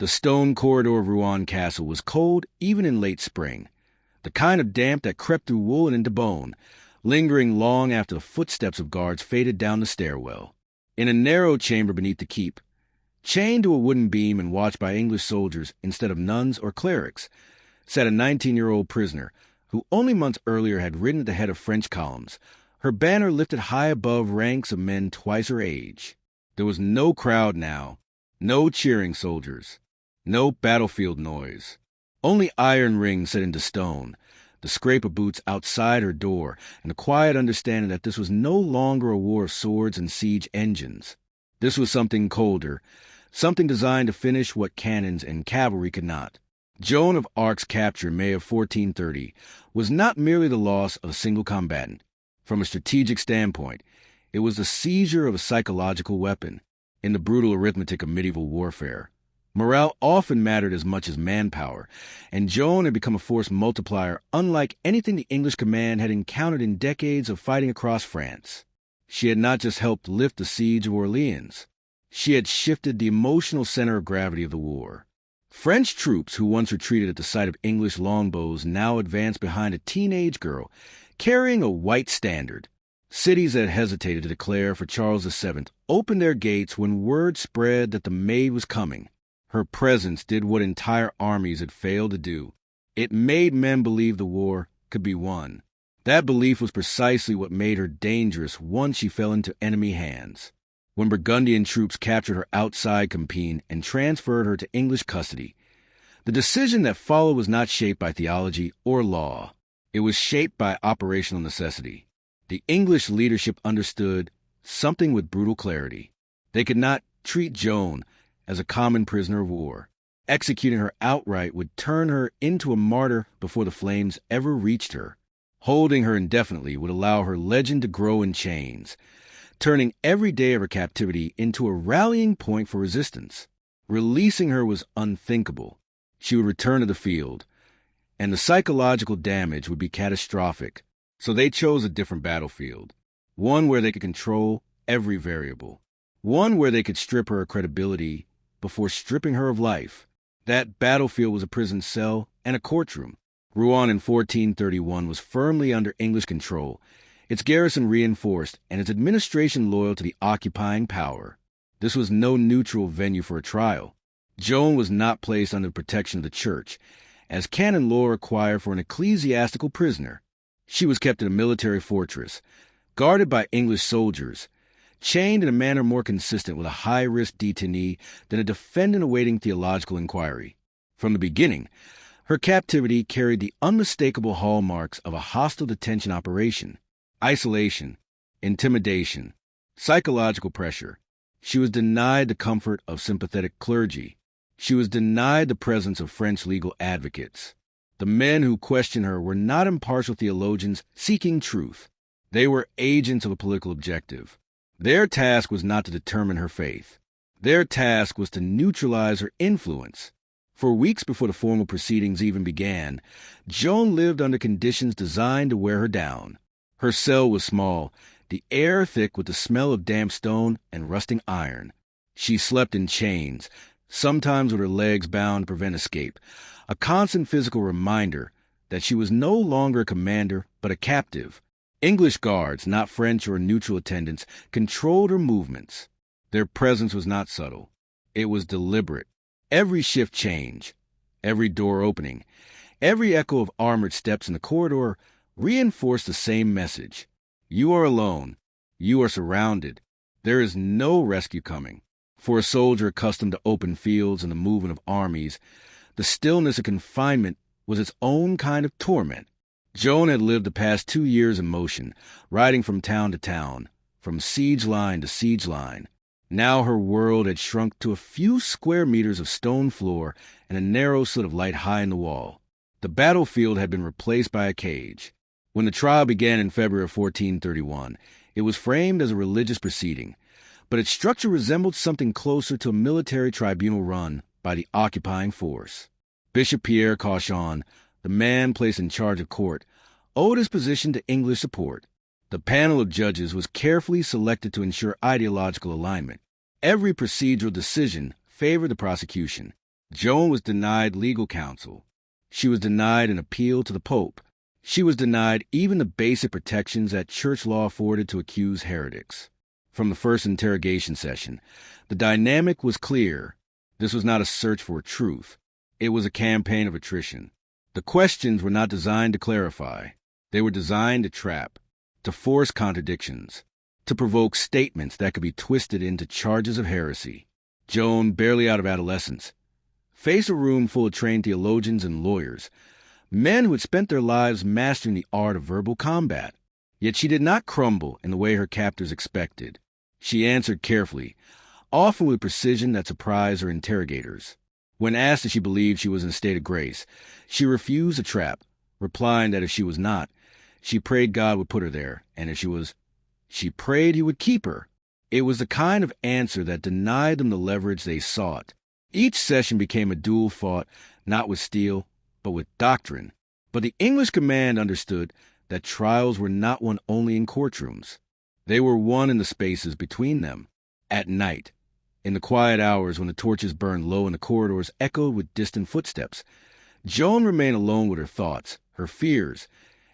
The stone corridor of Rouen Castle was cold even in late spring, the kind of damp that crept through wool and into bone, lingering long after the footsteps of guards faded down the stairwell. In a narrow chamber beneath the keep, chained to a wooden beam and watched by English soldiers instead of nuns or clerics, sat a 19-year-old prisoner who only months earlier had ridden at the head of French columns, her banner lifted high above ranks of men twice her age. There was no crowd now, no cheering soldiers, no battlefield noise. Only iron rings set into stone, the scrape of boots outside her door, and the quiet understanding that this was no longer a war of swords and siege engines. This was something colder, something designed to finish what cannons and cavalry could not. Joan of Arc's capture in May of 1430 was not merely the loss of a single combatant. From a strategic standpoint, it was the seizure of a psychological weapon. In the brutal arithmetic of medieval warfare, morale often mattered as much as manpower, and Joan had become a force multiplier unlike anything the English command had encountered in decades of fighting across France. She had not just helped lift the siege of Orleans. She had shifted the emotional center of gravity of the war. French troops who once retreated at the sight of English longbows now advanced behind a teenage girl carrying a white standard. Cities that hesitated to declare for Charles VII opened their gates when word spread that the Maid was coming. Her presence did what entire armies had failed to do. It made men believe the war could be won. That belief was precisely what made her dangerous once she fell into enemy hands. When Burgundian troops captured her outside Compiègne and transferred her to English custody, the decision that followed was not shaped by theology or law. It was shaped by operational necessity. The English leadership understood something with brutal clarity. They could not treat Joan as a common prisoner of war. Executing her outright would turn her into a martyr before the flames ever reached her. Holding her indefinitely would allow her legend to grow in chains, turning every day of her captivity into a rallying point for resistance. Releasing her was unthinkable. She would return to the field, and the psychological damage would be catastrophic. So they chose a different battlefield, one where they could control every variable, one where they could strip her of credibility before stripping her of life. That battlefield was a prison cell and a courtroom. Rouen in 1431 was firmly under English control, its garrison reinforced, and its administration loyal to the occupying power. This was no neutral venue for a trial. Joan was not placed under the protection of the church, as canon law required for an ecclesiastical prisoner. She was kept in a military fortress, guarded by English soldiers, chained in a manner more consistent with a high-risk detainee than a defendant awaiting theological inquiry. From the beginning, her captivity carried the unmistakable hallmarks of a hostile detention operation: isolation, intimidation, psychological pressure. She was denied the comfort of sympathetic clergy. She was denied the presence of French legal advocates. The men who questioned her were not impartial theologians seeking truth. They were agents of a political objective. Their task was not to determine her faith. Their task was to neutralize her influence. For weeks before the formal proceedings even began, Joan lived under conditions designed to wear her down. Her cell was small, the air thick with the smell of damp stone and rusting iron. She slept in chains, sometimes with her legs bound to prevent escape, a constant physical reminder that she was no longer a commander but a captive. English guards, not French or neutral attendants, controlled her movements. Their presence was not subtle. It was deliberate. Every shift change, every door opening, every echo of armored steps in the corridor reinforced the same message. You are alone. You are surrounded. There is no rescue coming. For a soldier accustomed to open fields and the movement of armies, the stillness of confinement was its own kind of torment. Joan had lived the past 2 years in motion, riding from town to town, from siege line to siege line. Now her world had shrunk to a few square meters of stone floor and a narrow slit of light high in the wall. The battlefield had been replaced by a cage. When the trial began in February of 1431, it was framed as a religious proceeding, but its structure resembled something closer to a military tribunal run by the occupying force. Bishop Pierre Cauchon, the man placed in charge of court, owed his position to English support. The panel of judges was carefully selected to ensure ideological alignment. Every procedural decision favored the prosecution. Joan was denied legal counsel. She was denied an appeal to the Pope. She was denied even the basic protections that church law afforded to accused heretics. From the first interrogation session, the dynamic was clear. This was not a search for truth. It was a campaign of attrition. The questions were not designed to clarify. They were designed to trap, to force contradictions, to provoke statements that could be twisted into charges of heresy. Joan, barely out of adolescence, faced a room full of trained theologians and lawyers, men who had spent their lives mastering the art of verbal combat. Yet she did not crumble in the way her captors expected. She answered carefully, often with precision that surprised her interrogators. When asked if she believed she was in a state of grace, she refused the trap, replying that if she was not, she prayed God would put her there, and if she was, she prayed he would keep her. It was the kind of answer that denied them the leverage they sought. Each session became a duel fought, not with steel, but with doctrine. But the English command understood that trials were not won only in courtrooms. They were won in the spaces between them, at night, in the quiet hours when the torches burned low and the corridors echoed with distant footsteps. Joan remained alone with her thoughts, her fears,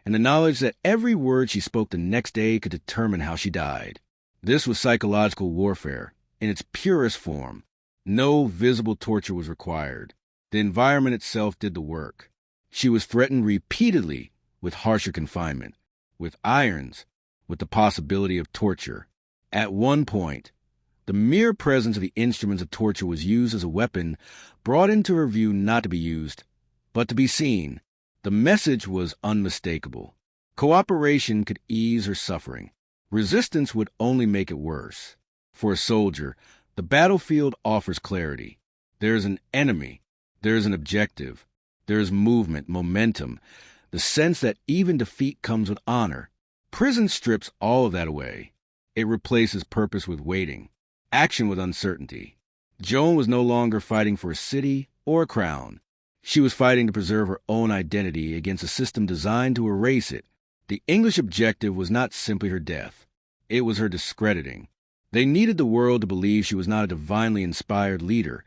and the knowledge that every word she spoke the next day could determine how she died. This was psychological warfare, in its purest form. No visible torture was required. The environment itself did the work. She was threatened repeatedly with harsher confinement, with irons, with the possibility of torture. At one point, the mere presence of the instruments of torture was used as a weapon brought into her view not to be used, but to be seen. The message was unmistakable. Cooperation could ease her suffering. Resistance would only make it worse. For a soldier, the battlefield offers clarity. There is an enemy. There is an objective. There is movement, momentum, the sense that even defeat comes with honor. Prison strips all of that away. It replaces purpose with waiting, action with uncertainty. Joan was no longer fighting for a city or a crown. She was fighting to preserve her own identity against a system designed to erase it. The English objective was not simply her death. It was her discrediting. They needed the world to believe she was not a divinely inspired leader,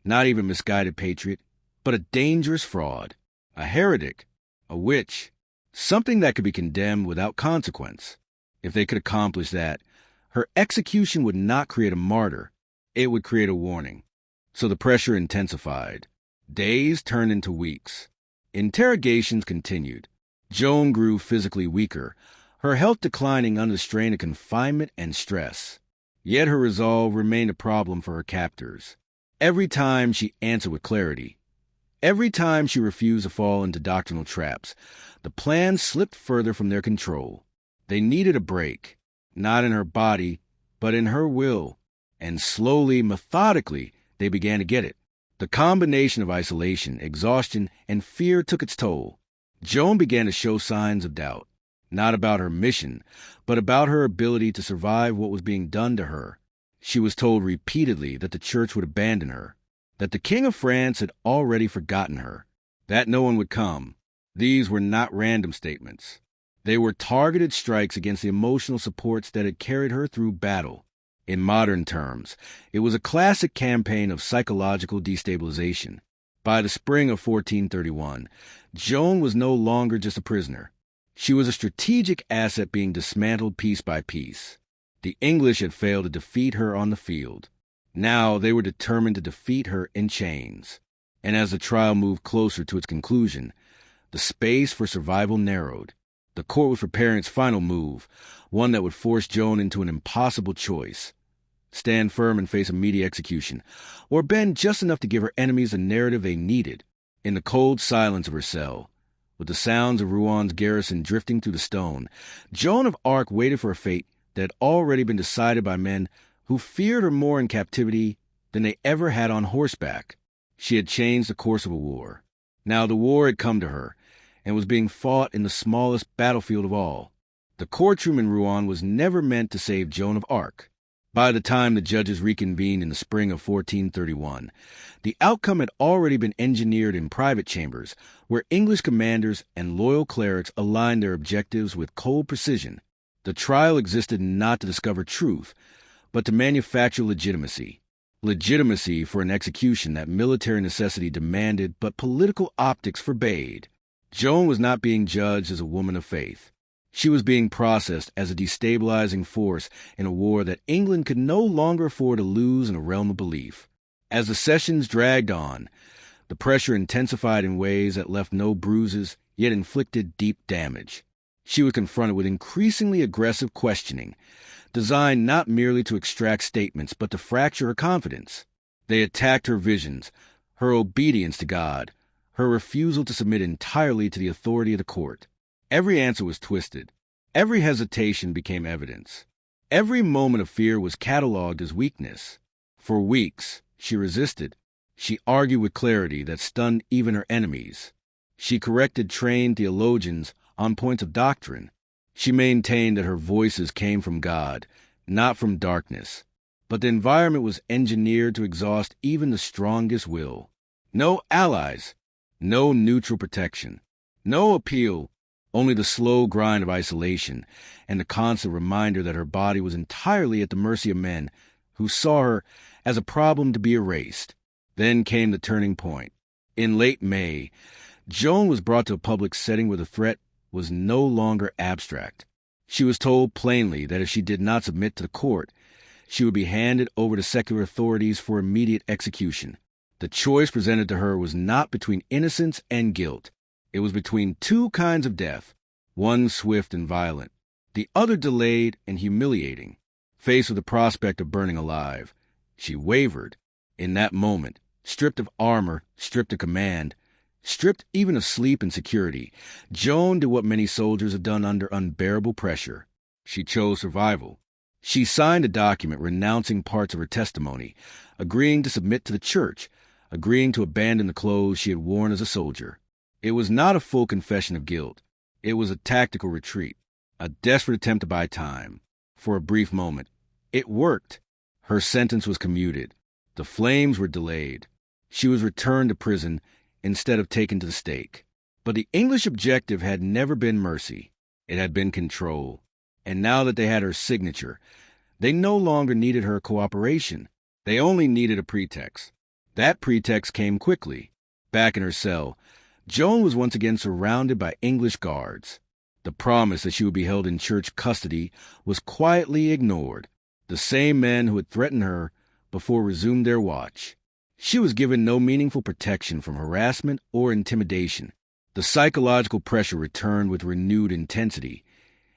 not even a misguided patriot, but a dangerous fraud, a heretic, a witch, something that could be condemned without consequence. If they could accomplish that, her execution would not create a martyr. It would create a warning. So the pressure intensified. Days turned into weeks. Interrogations continued. Joan grew physically weaker, her health declining under the strain of confinement and stress. Yet her resolve remained a problem for her captors. Every time she answered with clarity, every time she refused to fall into doctrinal traps, the plan slipped further from their control. They needed a break, not in her body, but in her will. And slowly, methodically, they began to get it. The combination of isolation, exhaustion, and fear took its toll. Joan began to show signs of doubt, not about her mission, but about her ability to survive what was being done to her. She was told repeatedly that the church would abandon her, that the King of France had already forgotten her, that no one would come. These were not random statements. They were targeted strikes against the emotional supports that had carried her through battle. In modern terms, it was a classic campaign of psychological destabilization. By the spring of 1431, Joan was no longer just a prisoner. She was a strategic asset being dismantled piece by piece. The English had failed to defeat her on the field. Now they were determined to defeat her in chains. And as the trial moved closer to its conclusion, the space for survival narrowed. The court was preparing its final move, one that would force Joan into an impossible choice. Stand firm and face immediate execution, or bend just enough to give her enemies the narrative they needed. In the cold silence of her cell, with the sounds of Rouen's garrison drifting through the stone, Joan of Arc waited for a fate that had already been decided by men who feared her more in captivity than they ever had on horseback. She had changed the course of a war. Now the war had come to her, and was being fought in the smallest battlefield of all. The courtroom in Rouen was never meant to save Joan of Arc. By the time the judges reconvened in the spring of 1431, the outcome had already been engineered in private chambers, where English commanders and loyal clerics aligned their objectives with cold precision. The trial existed not to discover truth, but to manufacture legitimacy. legitimacy for an execution that military necessity demanded but political optics forbade. Joan was not being judged as a woman of faith. She was being processed as a destabilizing force in a war that England could no longer afford to lose in a realm of belief. As the sessions dragged on, the pressure intensified in ways that left no bruises, yet inflicted deep damage. She was confronted with increasingly aggressive questioning, designed not merely to extract statements but to fracture her confidence. They attacked her visions, her obedience to God, her refusal to submit entirely to the authority of the court. Every answer was twisted. Every hesitation became evidence. Every moment of fear was cataloged as weakness. For weeks, she resisted. She argued with clarity that stunned even her enemies. She corrected trained theologians on points of doctrine. She maintained that her voices came from God, not from darkness. But the environment was engineered to exhaust even the strongest will. No allies, no neutral protection, no appeal, only the slow grind of isolation and the constant reminder that her body was entirely at the mercy of men who saw her as a problem to be erased. Then came the turning point. In late May, Joan was brought to a public setting where the threat was no longer abstract. She was told plainly that if she did not submit to the court, she would be handed over to secular authorities for immediate execution. The choice presented to her was not between innocence and guilt. It was between two kinds of death, one swift and violent, the other delayed and humiliating. Faced with the prospect of burning alive, she wavered. In that moment, stripped of armor, stripped of command, stripped even of sleep and security, Joan did what many soldiers have done under unbearable pressure. She chose survival. She signed a document renouncing parts of her testimony, agreeing to submit to the church, agreeing to abandon the clothes she had worn as a soldier. It was not a full confession of guilt. It was a tactical retreat, a desperate attempt to buy time. For a brief moment, it worked. Her sentence was commuted. The flames were delayed. She was returned to prison instead of taken to the stake. But the English objective had never been mercy. It had been control. And now that they had her signature, they no longer needed her cooperation. They only needed a pretext. That pretext came quickly. Back in her cell, Joan was once again surrounded by English guards. The promise that she would be held in church custody was quietly ignored. The same men who had threatened her before resumed their watch. She was given no meaningful protection from harassment or intimidation. The psychological pressure returned with renewed intensity,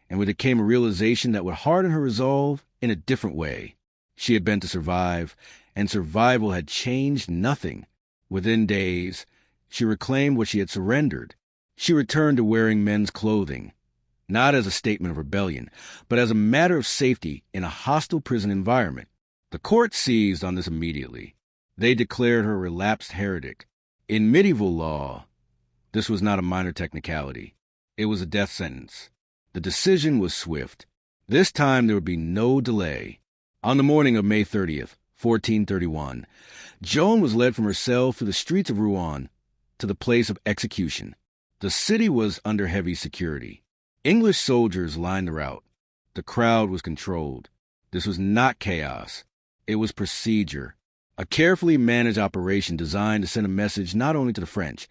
and with it came a realization that would harden her resolve in a different way. She had been to survive, and survival had changed nothing. Within days, she reclaimed what she had surrendered. She returned to wearing men's clothing, not as a statement of rebellion, but as a matter of safety in a hostile prison environment. The court seized on this immediately. They declared her a relapsed heretic. In medieval law, this was not a minor technicality. It was a death sentence. The decision was swift. This time there would be no delay. On the morning of May 30th, 1431, Joan was led from her cell through the streets of Rouen to the place of execution. The city was under heavy security. English soldiers lined the route. The crowd was controlled. This was not chaos. It was procedure. A carefully managed operation designed to send a message not only to the French,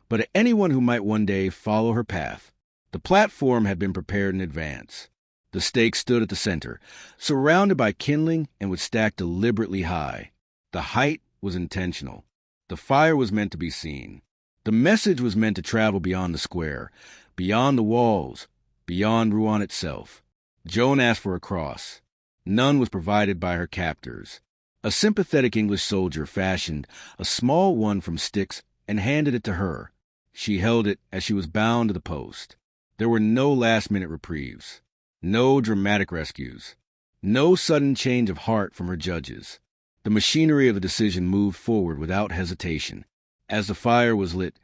but to anyone who might one day follow her path. The platform had been prepared in advance. The stake stood at the center, surrounded by kindling and was stacked deliberately high. The height was intentional. The fire was meant to be seen. The message was meant to travel beyond the square, beyond the walls, beyond Rouen itself. Joan asked for a cross. None was provided by her captors. A sympathetic English soldier fashioned a small one from sticks and handed it to her. She held it as she was bound to the post. There were no last-minute reprieves, no dramatic rescues, no sudden change of heart from her judges. The machinery of the decision moved forward without hesitation. As the fire was lit,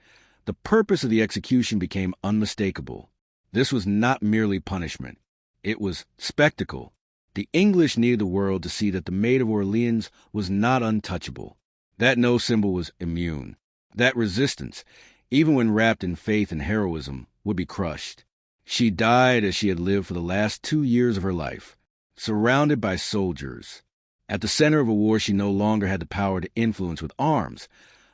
the purpose of the execution became unmistakable. This was not merely punishment. It was spectacle. The English needed the world to see that the Maid of Orleans was not untouchable, that no symbol was immune, that resistance, even when wrapped in faith and heroism, would be crushed. She died as she had lived for the last 2 years of her life, surrounded by soldiers. At the center of a war she no longer had the power to influence with arms,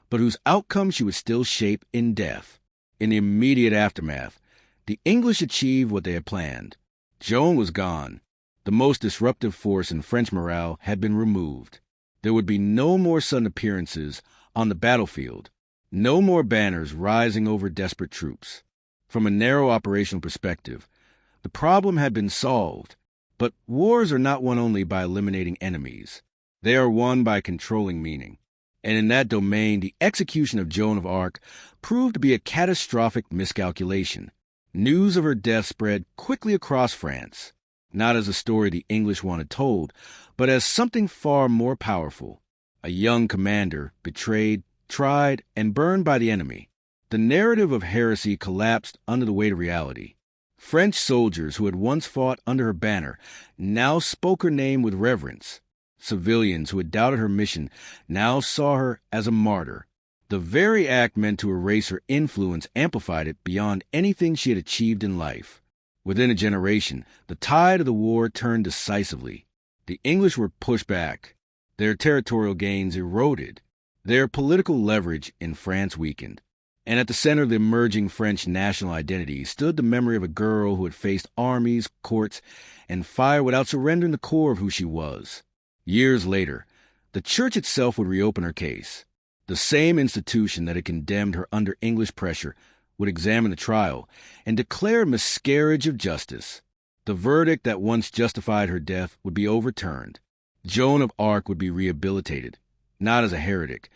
but whose outcome she would still shape in death. In the immediate aftermath, the English achieved what they had planned. Joan was gone. The most disruptive force in French morale had been removed. There would be no more sudden appearances on the battlefield, no more banners rising over desperate troops. From a narrow operational perspective, the problem had been solved, but wars are not won only by eliminating enemies. They are won by controlling meaning. And in that domain, the execution of Joan of Arc proved to be a catastrophic miscalculation. News of her death spread quickly across France, not as a story the English wanted told, but as something far more powerful. A young commander, betrayed, tried, and burned by the enemy. The narrative of heresy collapsed under the weight of reality. French soldiers who had once fought under her banner now spoke her name with reverence. Civilians who had doubted her mission now saw her as a martyr. The very act meant to erase her influence amplified it beyond anything she had achieved in life. Within a generation, the tide of the war turned decisively. The English were pushed back. Their territorial gains eroded. Their political leverage in France weakened. And at the center of the emerging French national identity stood the memory of a girl who had faced armies, courts, and fire without surrendering the core of who she was. Years later, the church itself would reopen her case. The same institution that had condemned her under English pressure would examine the trial and declare a miscarriage of justice. The verdict that once justified her death would be overturned. Joan of Arc would be rehabilitated, not as a heretic,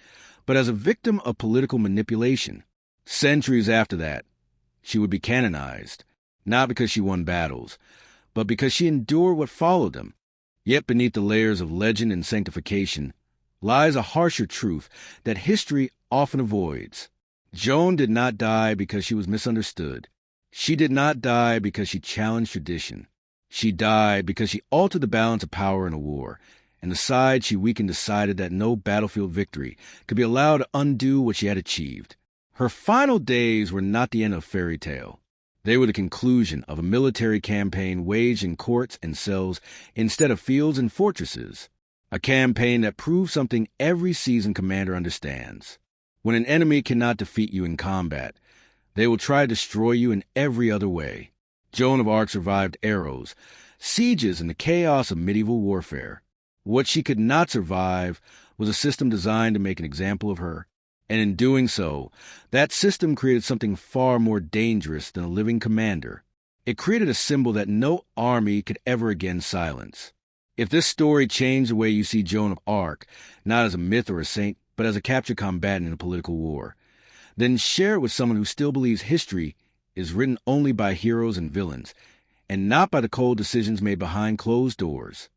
but as a victim of political manipulation. Centuries after that, she would be canonized, not because she won battles, but because she endured what followed them. Yet beneath the layers of legend and sanctification lies a harsher truth that history often avoids. Joan did not die because she was misunderstood. She did not die because she challenged tradition. She died because she altered the balance of power in a war, and the side she weakened decided that no battlefield victory could be allowed to undo what she had achieved. Her final days were not the end of a fairy tale. They were the conclusion of a military campaign waged in courts and cells instead of fields and fortresses. A campaign that proved something every seasoned commander understands. When an enemy cannot defeat you in combat, they will try to destroy you in every other way. Joan of Arc survived arrows, sieges, and the chaos of medieval warfare. What she could not survive was a system designed to make an example of her. And in doing so, that system created something far more dangerous than a living commander. It created a symbol that no army could ever again silence. If this story changed the way you see Joan of Arc, not as a myth or a saint, but as a captured combatant in a political war, then share it with someone who still believes history is written only by heroes and villains, and not by the cold decisions made behind closed doors.